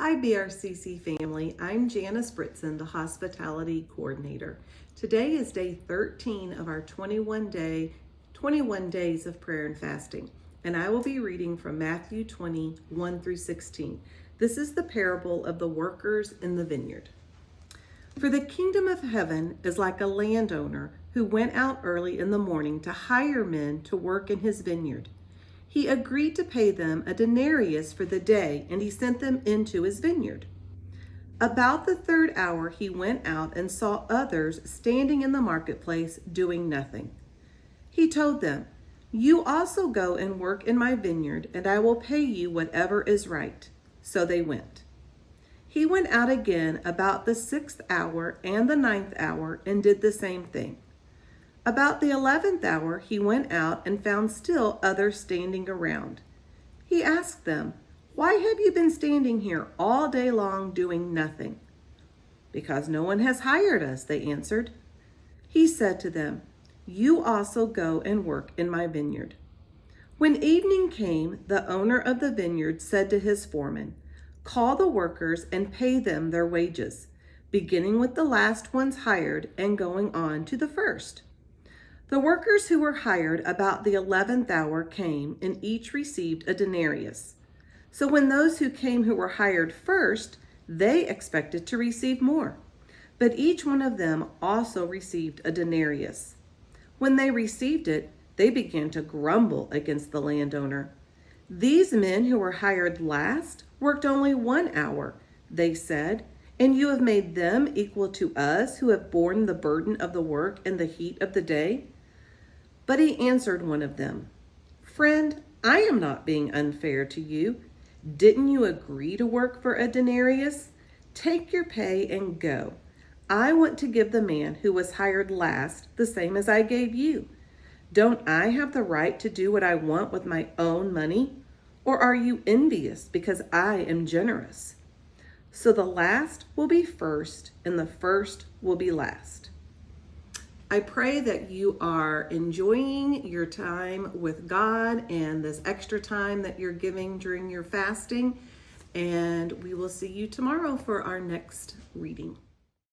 Hi BRCC family, I'm Janice Brittsan, the Hospitality Coordinator. Today is day 13 of our 21 days of prayer and fasting, and I will be reading from Matthew 20, through 16. This is the parable of the workers in the vineyard. For the kingdom of heaven is like a landowner who went out early in the morning to hire men to work in his vineyard. He agreed to pay them a denarius for the day, and he sent them into his vineyard. About the third hour, he went out and saw others standing in the marketplace doing nothing. He told them, "You also go and work in my vineyard, and I will pay you whatever is right." So they went. He went out again about the 6th hour and the 9th hour and did the same thing. About the 11th hour, he went out and found still others standing around. He asked them, "Why have you been standing here all day long doing nothing?" "Because no one has hired us," they answered. He said to them, "You also go and work in my vineyard." When evening came, the owner of the vineyard said to his foreman, "Call the workers and pay them their wages, beginning with the last ones hired and going on to the first." The workers who were hired about the 11th hour came, and each received a denarius. So when those who came who were hired first, they expected to receive more. But each one of them also received a denarius. When they received it, they began to grumble against the landowner. "These men who were hired last worked only 1 hour," they said, "and you have made them equal to us who have borne the burden of the work and the heat of the day." But he answered one of them, "Friend, I am not being unfair to you. Didn't you agree to work for a denarius? Take your pay and go. I want to give the man who was hired last the same as I gave you. Don't I have the right to do what I want with my own money? Or are you envious because I am generous?" So the last will be first, and the first will be last. I pray that you are enjoying your time with God and this extra time that you're giving during your fasting. And we will see you tomorrow for our next reading.